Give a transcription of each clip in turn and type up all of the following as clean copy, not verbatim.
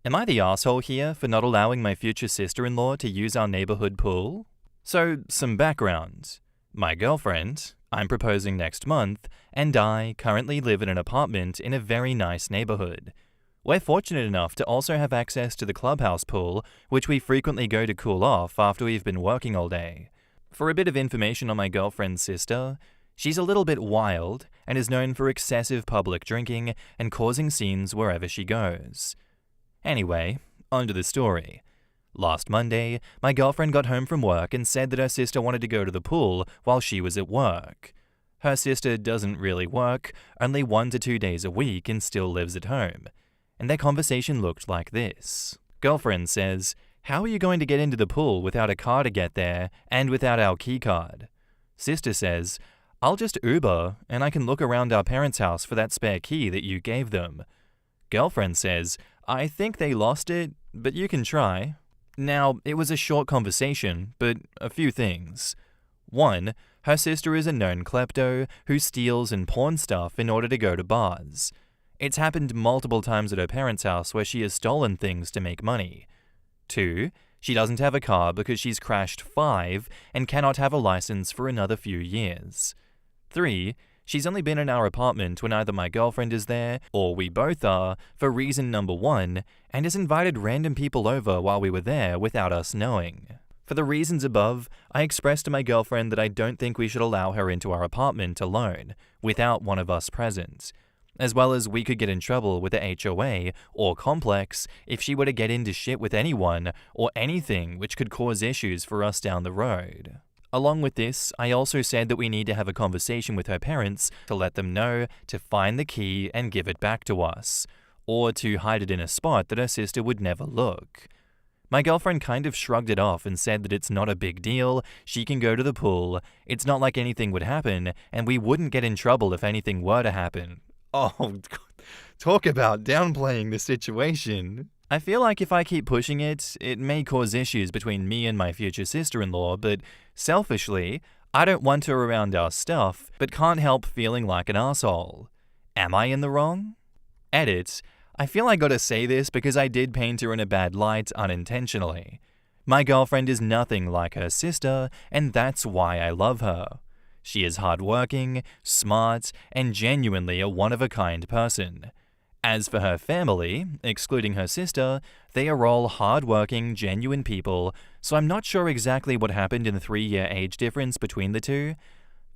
Am I the asshole here for not allowing my future sister-in-law to use our neighborhood pool? So, some background. My girlfriend, I'm proposing next month, and I currently live in an apartment in a very nice neighborhood. We're fortunate enough to also have access to the clubhouse pool, which we frequently go to cool off after we've been working all day. For a bit of information on my girlfriend's sister, she's a little bit wild and is known for excessive public drinking and causing scenes wherever she goes. Anyway, on to the story. Last Monday, my girlfriend got home from work and said that her sister wanted to go to the pool while she was at work. Her sister doesn't really work, only 1 to 2 days a week, and still lives at home. And their conversation looked like this. Girlfriend says, "How are you going to get into the pool without a car to get there and without our key card?" Sister says, "I'll just Uber and I can look around our parents' house for that spare key that you gave them." Girlfriend says, "I think they lost it, but you can try." Now, it was a short conversation, but a few things. 1. Her sister is a known klepto who steals and pawns stuff in order to go to bars. It's happened multiple times at her parents' house where she has stolen things to make money. 2. She doesn't have a car because she's crashed 5 and cannot have a license for another few years. 3. She's only been in our apartment when either my girlfriend is there or we both are for reason number 1 and has invited random people over while we were there without us knowing. For the reasons above, I expressed to my girlfriend that I don't think we should allow her into our apartment alone, without one of us present, as well as we could get in trouble with the HOA or complex if she were to get into shit with anyone or anything which could cause issues for us down the road. Along with this, I also said that we need to have a conversation with her parents to let them know to find the key and give it back to us, or to hide it in a spot that her sister would never look. My girlfriend kind of shrugged it off and said that it's not a big deal, she can go to the pool, it's not like anything would happen, and we wouldn't get in trouble if anything were to happen. Oh, talk about downplaying the situation. I feel like if I keep pushing it, it may cause issues between me and my future sister-in-law, but selfishly, I don't want her around our stuff, but can't help feeling like an asshole. Am I in the wrong? Edit. I feel I gotta say this because I did paint her in a bad light unintentionally. My girlfriend is nothing like her sister, and that's why I love her. She is hardworking, smart, and genuinely a one-of-a-kind person. As for her family, excluding her sister, they are all hardworking, genuine people, so I'm not sure exactly what happened in the 3-year age difference between the two.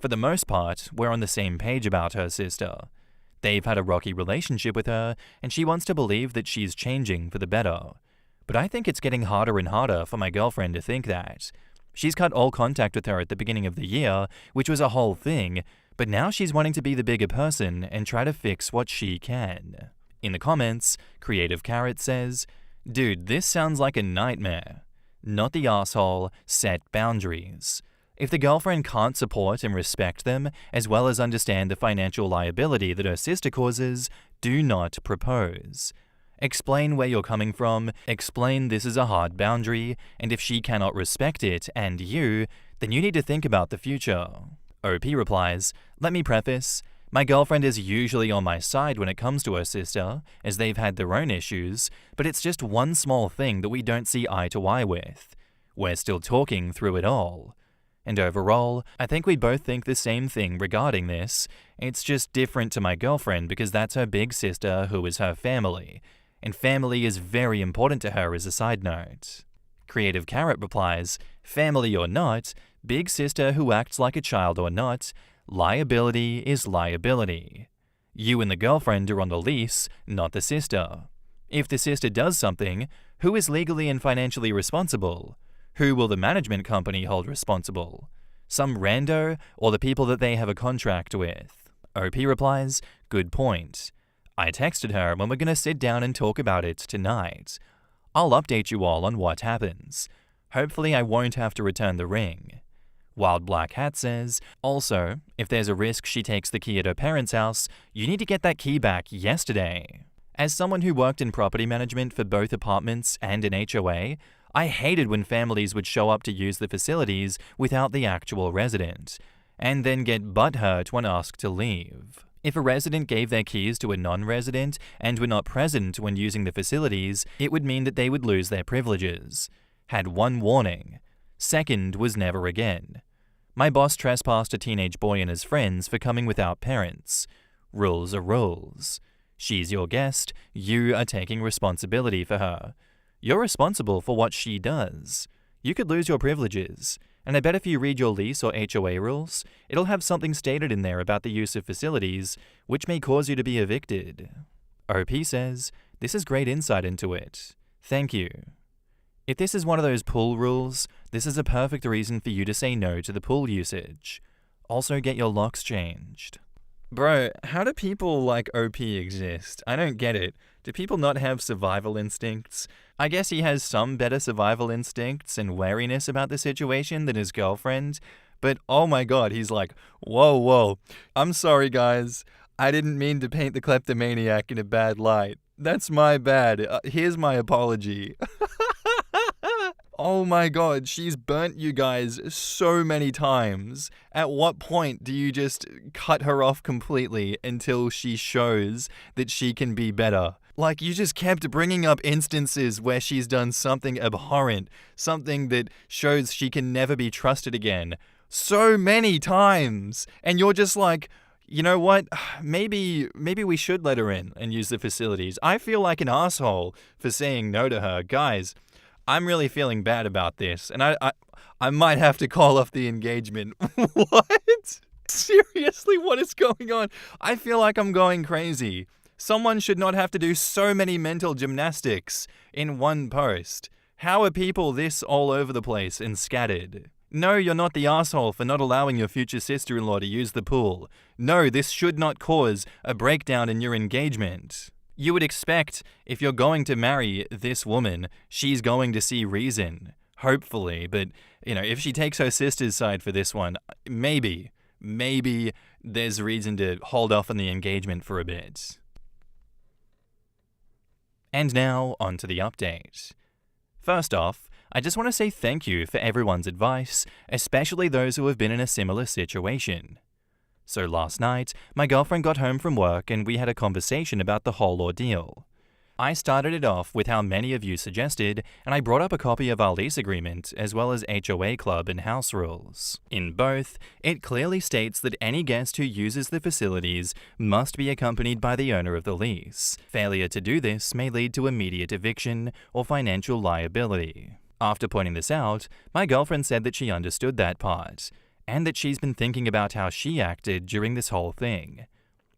For the most part, we're on the same page about her sister. They've had a rocky relationship with her, and she wants to believe that she's changing for the better. But I think it's getting harder and harder for my girlfriend to think that. She's cut all contact with her at the beginning of the year, which was a whole thing, but now she's wanting to be the bigger person and try to fix what she can. In the comments, Creative Carrot says, "Dude, this sounds like a nightmare. Not the asshole, set boundaries. If the girlfriend can't support and respect them, as well as understand the financial liability that her sister causes, do not propose. Explain where you're coming from, explain this is a hard boundary, and if she cannot respect it and you, then you need to think about the future." OP replies, "Let me preface, my girlfriend is usually on my side when it comes to her sister, as they've had their own issues, but it's just one small thing that we don't see eye to eye with. We're still talking through it all. And overall, I think we both think the same thing regarding this. It's just different to my girlfriend because that's her big sister who is her family, and family is very important to her as a side note." Creative Carrot replies, "Family or not, big sister who acts like a child or not, liability is liability. You and the girlfriend are on the lease, not the sister. If the sister does something, who is legally and financially responsible? Who will the management company hold responsible? Some rando or the people that they have a contract with?" OP replies, "Good point. I texted her when we're gonna sit down and talk about it tonight. I'll update you all on what happens. Hopefully I won't have to return the ring." Wild Black Hat says, "Also, if there's a risk she takes the key at her parents' house, you need to get that key back yesterday." As someone who worked in property management for both apartments and an HOA, I hated when families would show up to use the facilities without the actual resident, and then get butthurt when asked to leave. If a resident gave their keys to a non-resident and were not present when using the facilities, it would mean that they would lose their privileges. Had one warning. Second was never again. My boss trespassed a teenage boy and his friends for coming without parents. Rules are rules. She's your guest, you are taking responsibility for her. You're responsible for what she does. You could lose your privileges, and I bet if you read your lease or HOA rules, it'll have something stated in there about the use of facilities, which may cause you to be evicted. OP says, this is great insight into it. Thank you. If this is one of those pool rules, this is a perfect reason for you to say no to the pool usage. Also get your locks changed. Bro, how do people like OP exist? I don't get it. Do people not have survival instincts? I guess he has some better survival instincts and wariness about the situation than his girlfriend, but oh my god, he's like, whoa, I'm sorry guys. I didn't mean to paint the kleptomaniac in a bad light. That's my bad. Here's my apology. Oh my god, she's burnt you guys so many times. At what point do you just cut her off completely until she shows that she can be better? Like, you just kept bringing up instances where she's done something abhorrent, something that shows she can never be trusted again. So many times! And you're just like, you know what? Maybe we should let her in and use the facilities. I feel like an asshole for saying no to her. Guys, I'm really feeling bad about this, and I might have to call off the engagement. What? Seriously, what is going on? I feel like I'm going crazy. Someone should not have to do so many mental gymnastics in one post. How are people this all over the place and scattered? No, you're not the asshole for not allowing your future sister-in-law to use the pool. No, this should not cause a breakdown in your engagement. You would expect, if you're going to marry this woman, she's going to see reason. Hopefully, but, if she takes her sister's side for this one, maybe there's reason to hold off on the engagement for a bit. And now, on to the update. First off, I just want to say thank you for everyone's advice, especially those who have been in a similar situation. So last night, my girlfriend got home from work and we had a conversation about the whole ordeal. I started it off with how many of you suggested, and I brought up a copy of our lease agreement as well as HOA club and house rules. In both, it clearly states that any guest who uses the facilities must be accompanied by the owner of the lease. Failure to do this may lead to immediate eviction or financial liability. After pointing this out, my girlfriend said that she understood that part, and that she's been thinking about how she acted during this whole thing.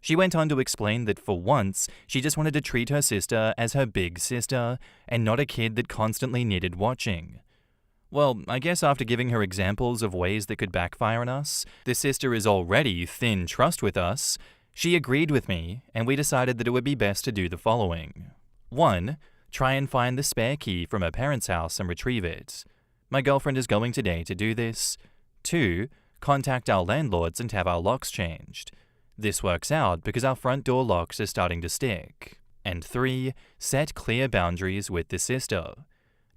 She went on to explain that for once, she just wanted to treat her sister as her big sister, and not a kid that constantly needed watching. Well, I guess after giving her examples of ways that could backfire on us, the sister is already thin trust with us, she agreed with me, and we decided that it would be best to do the following. 1. Try and find the spare key from her parents' house and retrieve it. My girlfriend is going today to do this. 2. Contact our landlords and have our locks changed. This works out because our front door locks are starting to stick. And 3. Set clear boundaries with the sister.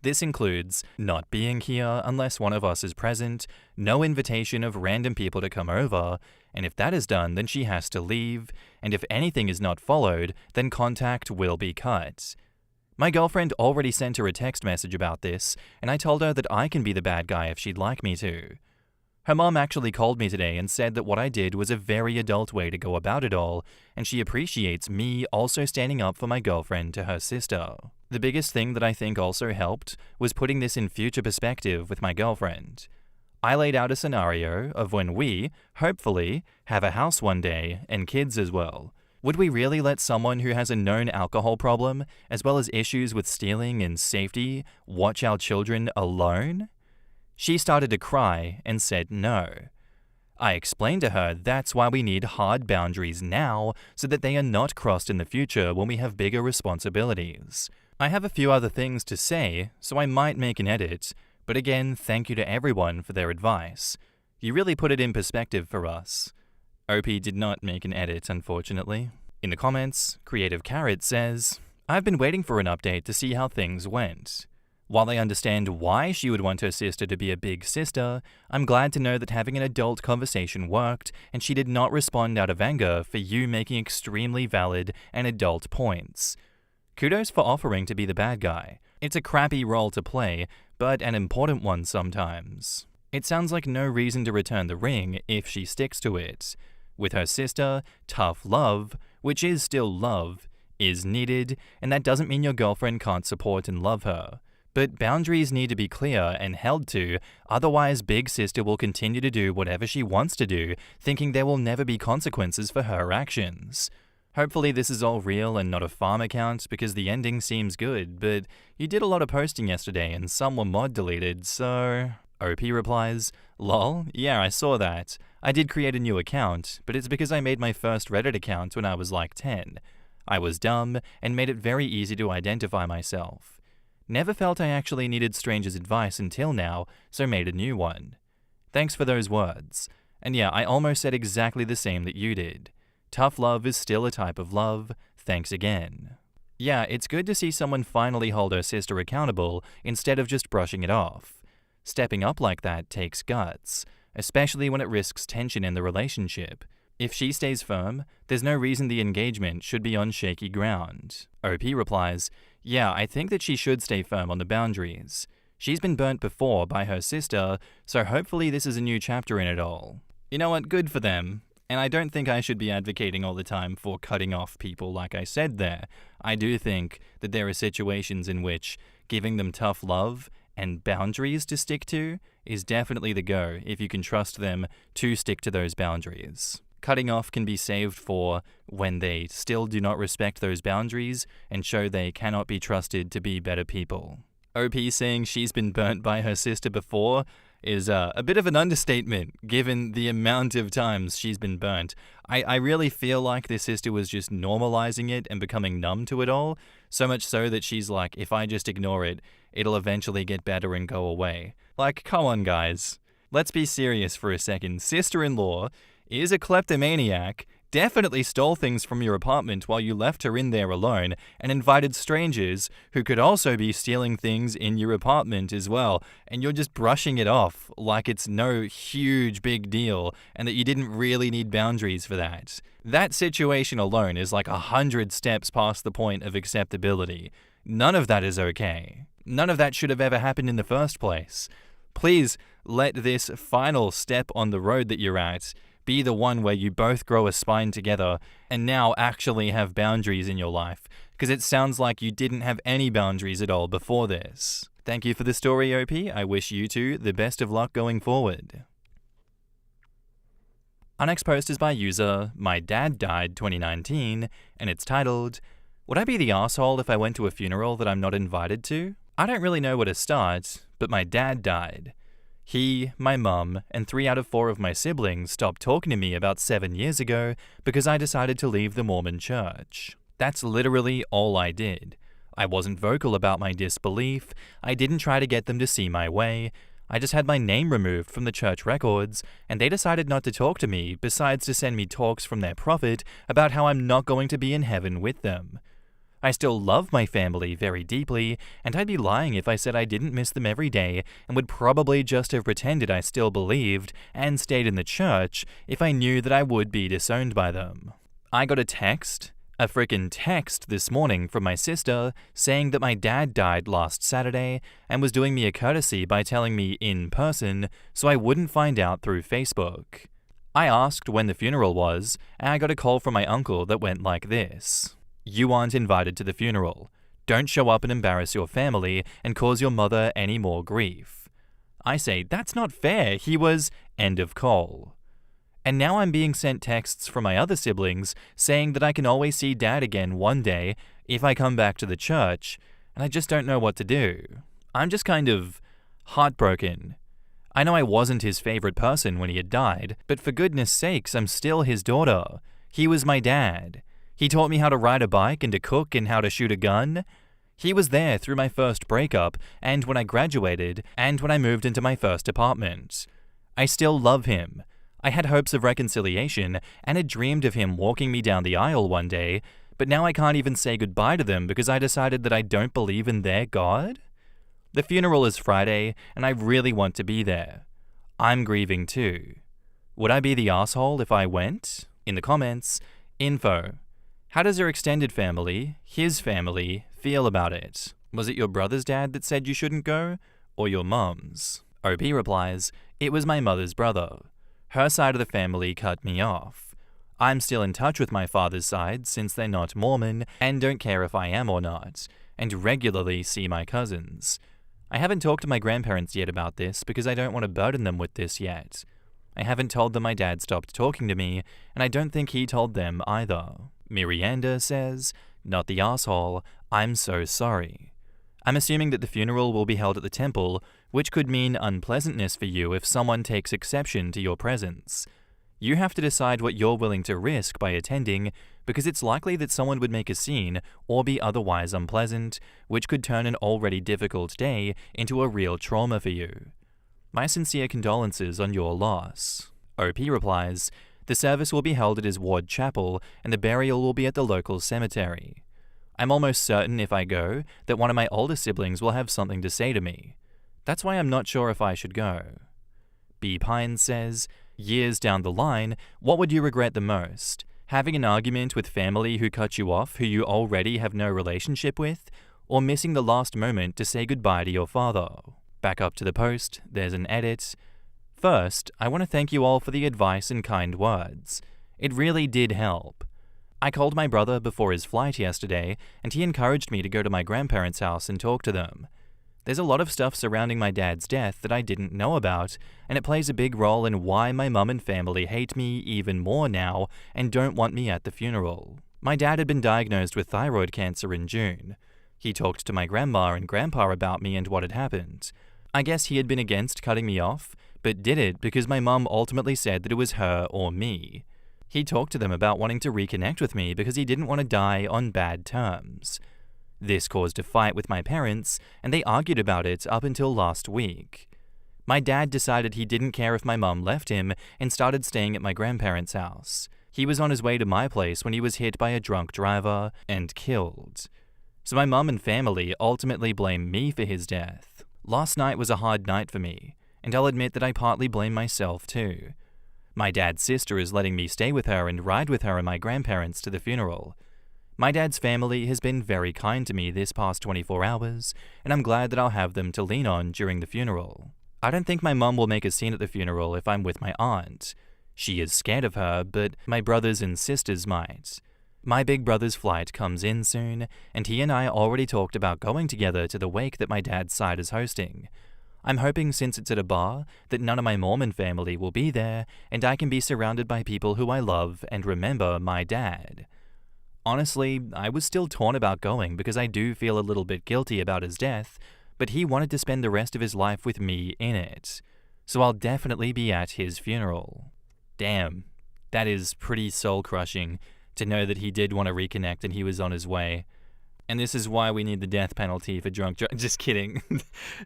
This includes not being here unless one of us is present, no invitation of random people to come over, and if that is done, then she has to leave, and if anything is not followed, then contact will be cut. My girlfriend already sent her a text message about this, and I told her that I can be the bad guy if she'd like me to. Her mom actually called me today and said that what I did was a very adult way to go about it all, and she appreciates me also standing up for my girlfriend to her sister. The biggest thing that I think also helped was putting this in future perspective with my girlfriend. I laid out a scenario of when we, hopefully, have a house one day and kids as well. Would we really let someone who has a known alcohol problem, as well as issues with stealing and safety, watch our children alone? She started to cry and said no. I explained to her that's why we need hard boundaries now so that they are not crossed in the future when we have bigger responsibilities. I have a few other things to say, so I might make an edit, but again, thank you to everyone for their advice. You really put it in perspective for us. OP did not make an edit, unfortunately. In the comments, Creative Carrot says, I've been waiting for an update to see how things went. While I understand why she would want her sister to be a big sister, I'm glad to know that having an adult conversation worked and she did not respond out of anger for you making extremely valid and adult points. Kudos for offering to be the bad guy. It's a crappy role to play, but an important one sometimes. It sounds like no reason to return the ring if she sticks to it. With her sister, tough love, which is still love, is needed, and that doesn't mean your girlfriend can't support and love her. But boundaries need to be clear and held to, otherwise Big Sister will continue to do whatever she wants to do, thinking there will never be consequences for her actions. Hopefully this is all real and not a farm account because the ending seems good, but you did a lot of posting yesterday and some were mod deleted, so... OP replies, "Lol, yeah, I saw that. I did create a new account, but it's because I made my first Reddit account when I was like 10. I was dumb and made it very easy to identify myself. Never felt I actually needed strangers' advice until now, so made a new one. Thanks for those words. And yeah, I almost said exactly the same that you did. Tough love is still a type of love. Thanks again." Yeah, it's good to see someone finally hold her sister accountable instead of just brushing it off. Stepping up like that takes guts, especially when it risks tension in the relationship. If she stays firm, there's no reason the engagement should be on shaky ground. OP replies, "Yeah, I think that she should stay firm on the boundaries. She's been burnt before by her sister, so hopefully this is a new chapter in it all." You know what, good for them. And I don't think I should be advocating all the time for cutting off people like I said there. I do think that there are situations in which giving them tough love and boundaries to stick to is definitely the go if you can trust them to stick to those boundaries. Cutting off can be saved for when they still do not respect those boundaries and show they cannot be trusted to be better people. OP saying she's been burnt by her sister before is a bit of an understatement given the amount of times she's been burnt. I really feel like this sister was just normalizing it and becoming numb to it all, so much so that she's like, if I just ignore it, it'll eventually get better and go away. Like, come on guys. Let's be serious for a second. Sister-in-law is a kleptomaniac, definitely stole things from your apartment while you left her in there alone, and invited strangers who could also be stealing things in your apartment as well, and you're just brushing it off like it's no huge big deal and that you didn't really need boundaries for that. That situation alone is like 100 steps past the point of acceptability. None of that is okay. None of that should have ever happened in the first place. Please let this final step on the road that you're at be the one where you both grow a spine together and now actually have boundaries in your life, because it sounds like you didn't have any boundaries at all before this. Thank you for the story, OP. I wish you two the best of luck going forward. Our next post is by user My Dad Died 2019, and it's titled, "Would I be the asshole if I went to a funeral that I'm not invited to? I don't really know where to start, but my dad died. He, my mum, and 3 out of 4 of my siblings stopped talking to me about 7 years ago because I decided to leave the Mormon church. That's literally all I did. I wasn't vocal about my disbelief, I didn't try to get them to see my way, I just had my name removed from the church records, and they decided not to talk to me besides to send me talks from their prophet about how I'm not going to be in heaven with them. I still love my family very deeply, and I'd be lying if I said I didn't miss them every day and would probably just have pretended I still believed and stayed in the church if I knew that I would be disowned by them. I got a frickin' text this morning from my sister saying that my dad died last Saturday and was doing me a courtesy by telling me in person so I wouldn't find out through Facebook. I asked when the funeral was, and I got a call from my uncle that went like this. You aren't invited to the funeral. Don't show up and embarrass your family and cause your mother any more grief. I say, that's not fair. He was... End of call. And now I'm being sent texts from my other siblings saying that I can always see Dad again one day if I come back to the church, and I just don't know what to do. I'm just kind of heartbroken. I know I wasn't his favorite person when he had died, but for goodness sakes, I'm still his daughter. He was my dad. He taught me how to ride a bike and to cook and how to shoot a gun. He was there through my first breakup and when I graduated and when I moved into my first apartment. I still love him. I had hopes of reconciliation and had dreamed of him walking me down the aisle one day, but now I can't even say goodbye to them because I decided that I don't believe in their God? The funeral is Friday, and I really want to be there. I'm grieving too. Would I be the asshole if I went? In the comments, info. How does your extended family, his family, feel about it? Was it your brother's dad that said you shouldn't go? Or your mum's? OP replies, it was my mother's brother. Her side of the family cut me off. I'm still in touch with my father's side since they're not Mormon and don't care if I am or not, and regularly see my cousins. I haven't talked to my grandparents yet about this because I don't want to burden them with this yet. I haven't told them my dad stopped talking to me, and I don't think he told them either. Miranda says, not the asshole, I'm so sorry. I'm assuming that the funeral will be held at the temple, which could mean unpleasantness for you if someone takes exception to your presence. You have to decide what you're willing to risk by attending, because it's likely that someone would make a scene or be otherwise unpleasant, which could turn an already difficult day into a real trauma for you. My sincere condolences on your loss. OP replies, the service will be held at his ward chapel and the burial will be at the local cemetery. I'm almost certain if I go that one of my older siblings will have something to say to me. That's why I'm not sure if I should go. B. Pine says, years down the line, what would you regret the most? Having an argument with family who cut you off who you already have no relationship with, or missing the last moment to say goodbye to your father? Back up to the post, there's an edit. First, I want to thank you all for the advice and kind words. It really did help. I called my brother before his flight yesterday, and he encouraged me to go to my grandparents' house and talk to them. There's a lot of stuff surrounding my dad's death that I didn't know about, and it plays a big role in why my mum and family hate me even more now and don't want me at the funeral. My dad had been diagnosed with thyroid cancer in June. He talked to my grandma and grandpa about me and what had happened. I guess he had been against cutting me off, but did it because my mum ultimately said that it was her or me. He talked to them about wanting to reconnect with me because he didn't want to die on bad terms. This caused a fight with my parents, and they argued about it up until last week. My dad decided he didn't care if my mum left him and started staying at my grandparents' house. He was on his way to my place when he was hit by a drunk driver and killed. So my mum and family ultimately blame me for his death. Last night was a hard night for me, and I'll admit that I partly blame myself too. My dad's sister is letting me stay with her and ride with her and my grandparents to the funeral. My dad's family has been very kind to me this past 24 hours, and I'm glad that I'll have them to lean on during the funeral. I don't think my mum will make a scene at the funeral if I'm with my aunt. She is scared of her, but my brothers and sisters might. My big brother's flight comes in soon, and he and I already talked about going together to the wake that my dad's side is hosting. I'm hoping since it's at a bar that none of my Mormon family will be there, and I can be surrounded by people who I love and remember my dad. Honestly, I was still torn about going because I do feel a little bit guilty about his death, but he wanted to spend the rest of his life with me in it. So I'll definitely be at his funeral. Damn, that is pretty soul-crushing to know that he did want to reconnect and he was on his way. And this is why we need the death penalty for drunk driving. Just kidding.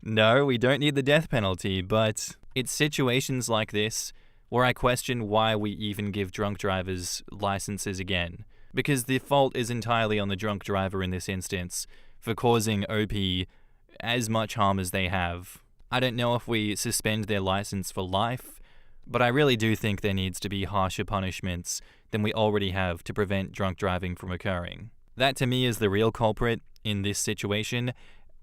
No, we don't need the death penalty, but it's situations like this where I question why we even give drunk drivers licenses again. Because the fault is entirely on the drunk driver in this instance for causing OP as much harm as they have. I don't know if we suspend their license for life, but I really do think there needs to be harsher punishments than we already have to prevent drunk driving from occurring. That to me is the real culprit in this situation.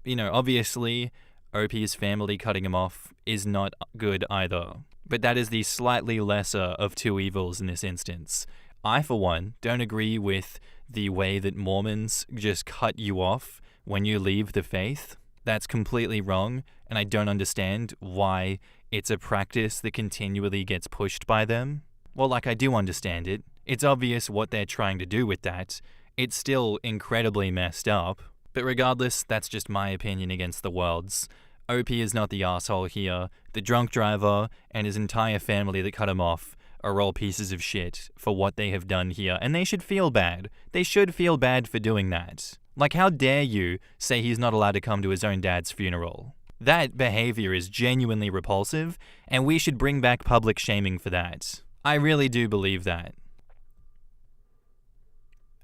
You know, obviously, OP's family cutting him off is not good either. But that is the slightly lesser of two evils in this instance. I, for one, don't agree with the way that Mormons just cut you off when you leave the faith. That's completely wrong, and I don't understand why it's a practice that continually gets pushed by them. Well, like, I do understand it. It's obvious what they're trying to do with that. It's still incredibly messed up. But regardless, that's just my opinion against the world's. OP is not the asshole here. The drunk driver and his entire family that cut him off are all pieces of shit for what they have done here, and they should feel bad. They should feel bad for doing that. Like, how dare you say he's not allowed to come to his own dad's funeral? That behavior is genuinely repulsive, and we should bring back public shaming for that. I really do believe that.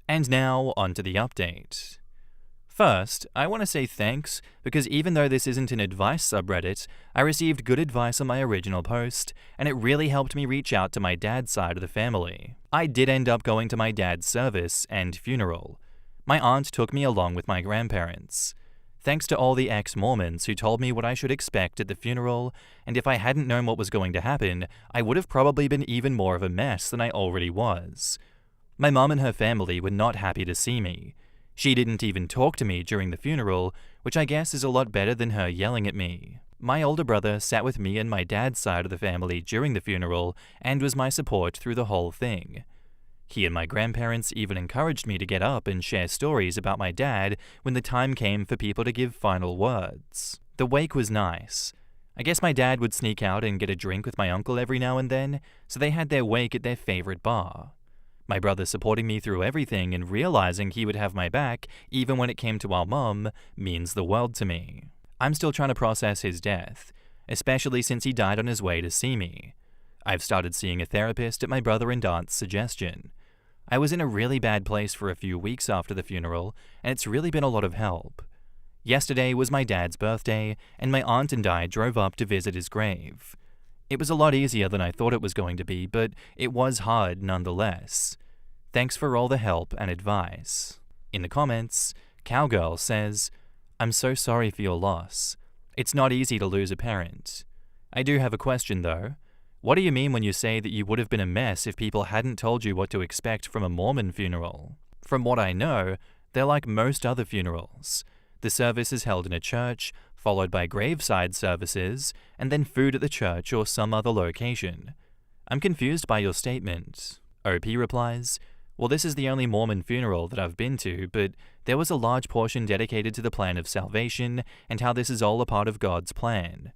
And now, on to the update. First, I want to say thanks because even though this isn't an advice subreddit, I received good advice on my original post, and it really helped me reach out to my dad's side of the family. I did end up going to my dad's service and funeral. My aunt took me along with my grandparents. Thanks to all the ex-Mormons who told me what I should expect at the funeral, and if I hadn't known what was going to happen, I would have probably been even more of a mess than I already was. My mom and her family were not happy to see me. She didn't even talk to me during the funeral, which I guess is a lot better than her yelling at me. My older brother sat with me and my dad's side of the family during the funeral and was my support through the whole thing. He and my grandparents even encouraged me to get up and share stories about my dad when the time came for people to give final words. The wake was nice. I guess my dad would sneak out and get a drink with my uncle every now and then, so they had their wake at their favorite bar. My brother supporting me through everything and realizing he would have my back even when it came to our mum means the world to me. I'm still trying to process his death, especially since he died on his way to see me. I've started seeing a therapist at my brother and aunt's suggestion. I was in a really bad place for a few weeks after the funeral, and it's really been a lot of help. Yesterday was my dad's birthday, and my aunt and I drove up to visit his grave. It was a lot easier than I thought it was going to be, but it was hard nonetheless. Thanks for all the help and advice. In the comments, Cowgirl says, "I'm so sorry for your loss. It's not easy to lose a parent. I do have a question though. What do you mean when you say that you would have been a mess if people hadn't told you what to expect from a Mormon funeral? From what I know, they're like most other funerals. The service is held in a church, followed by graveside services, and then food at the church or some other location. I'm confused by your statement." OP replies, "Well, this is the only Mormon funeral that I've been to, but there was a large portion dedicated to the plan of salvation and how this is all a part of God's plan.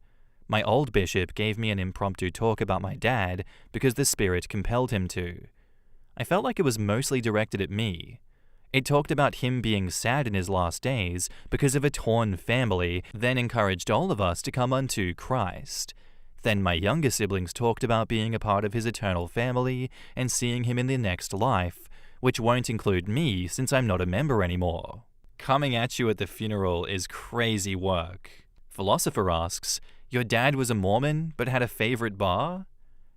My old bishop gave me an impromptu talk about my dad because the Spirit compelled him to. I felt like it was mostly directed at me. It talked about him being sad in his last days because of a torn family, then encouraged all of us to come unto Christ. Then my younger siblings talked about being a part of his eternal family and seeing him in the next life, which won't include me since I'm not a member anymore." Coming at you at the funeral is crazy work. Philosopher asks, "Your dad was a Mormon but had a favorite bar?"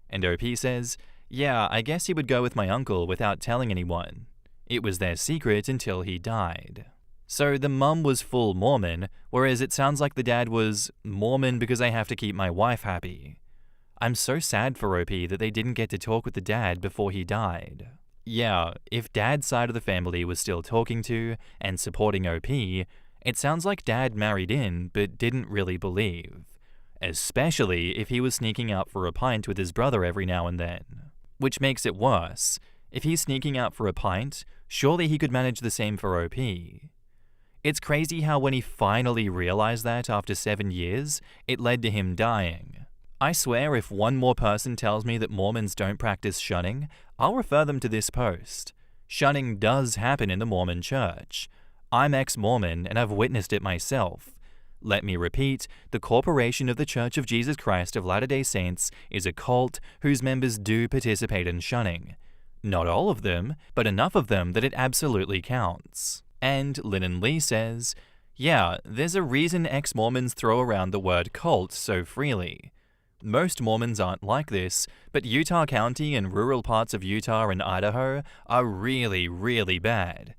And OP says, "Yeah, I guess he would go with my uncle without telling anyone. It was their secret until he died." So the mum was full Mormon, whereas it sounds like the dad was Mormon because I have to keep my wife happy. I'm so sad for OP that they didn't get to talk with the dad before he died. Yeah, if dad's side of the family was still talking to and supporting OP, it sounds like dad married in but didn't really believe. Especially if he was sneaking out for a pint with his brother every now and then. Which makes it worse. If he's sneaking out for a pint, surely he could manage the same for OP. It's crazy how when he finally realized that after 7 years, it led to him dying. I swear if one more person tells me that Mormons don't practice shunning, I'll refer them to this post. Shunning does happen in the Mormon church. I'm ex-Mormon and I've witnessed it myself. Let me repeat, the Corporation of the Church of Jesus Christ of Latter-day Saints is a cult whose members do participate in shunning. Not all of them, but enough of them that it absolutely counts. And Lynn Lee says, "Yeah, there's a reason ex-Mormons throw around the word cult so freely. Most Mormons aren't like this, but Utah County and rural parts of Utah and Idaho are really, really bad.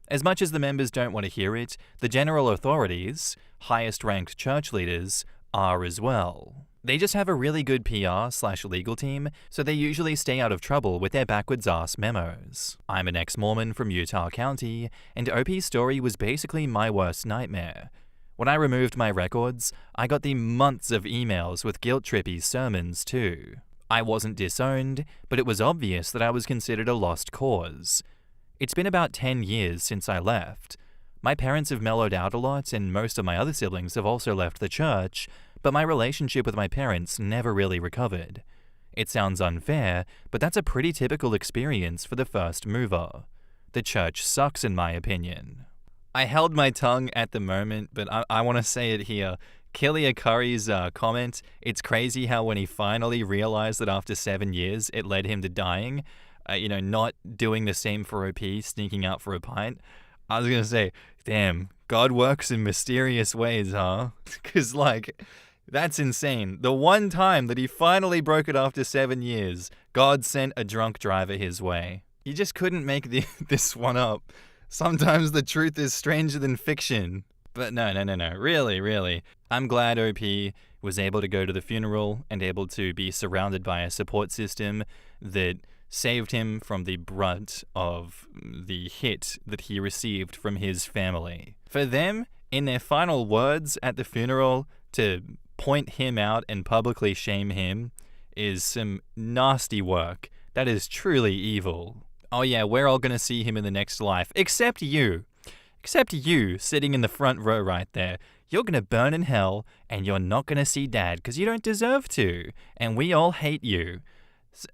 As much as the members don't want to hear it, the general authorities, highest-ranked church leaders, are as well. They just have a really good PR/legal team, so they usually stay out of trouble with their backwards-ass memos. I'm an ex-Mormon from Utah County, and OP's story was basically my worst nightmare. When I removed my records, I got the months of emails with guilt-trippy sermons too. I wasn't disowned, but it was obvious that I was considered a lost cause. It's been about 10 years since I left. My parents have mellowed out a lot, and most of my other siblings have also left the church, but my relationship with my parents never really recovered. It sounds unfair, but that's a pretty typical experience for the first mover. The church sucks in my opinion. I held my tongue at the moment, but I want to say it here. Killia Curry's comment, "It's crazy how when he finally realized that after 7 years it led him to dying, not doing the same for OP, sneaking out for a pint." I was going to say, damn, God works in mysterious ways, huh? Because, like, that's insane. The one time that he finally broke it after 7 years, God sent a drunk driver his way. You just couldn't make this one up. Sometimes the truth is stranger than fiction. But no. Really. I'm glad OP was able to go to the funeral and able to be surrounded by a support system that saved him from the brunt of the hit that he received from his family. For them, in their final words at the funeral, to point him out and publicly shame him is some nasty work. That is truly evil. Oh yeah, we're all gonna see him in the next life, except you. Except you, sitting in the front row right there. You're gonna burn in hell, and you're not gonna see Dad, because you don't deserve to. And we all hate you.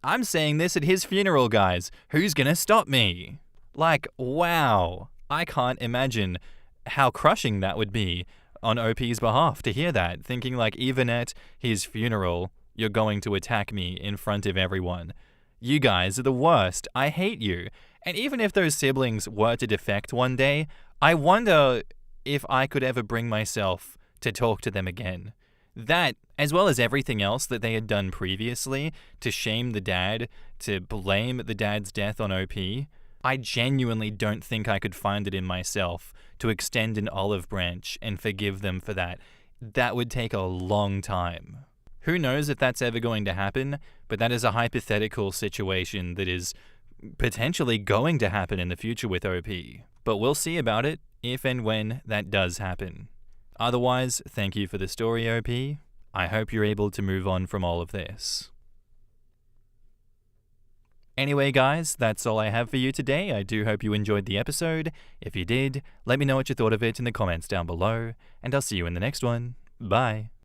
I'm saying this at his funeral, guys. Who's gonna stop me? Like, wow. I can't imagine how crushing that would be on OP's behalf to hear that. Thinking like, even at his funeral, you're going to attack me in front of everyone. You guys are the worst. I hate you. And even if those siblings were to defect one day, I wonder if I could ever bring myself to talk to them again. That, as well as everything else that they had done previously, to shame the dad, to blame the dad's death on OP, I genuinely don't think I could find it in myself to extend an olive branch and forgive them for that. That would take a long time. Who knows if that's ever going to happen, but that is a hypothetical situation that is potentially going to happen in the future with OP. But we'll see about it if and when that does happen. Otherwise, thank you for the story, OP. I hope you're able to move on from all of this. Anyway, guys, that's all I have for you today. I do hope you enjoyed the episode. If you did, let me know what you thought of it in the comments down below, and I'll see you in the next one. Bye.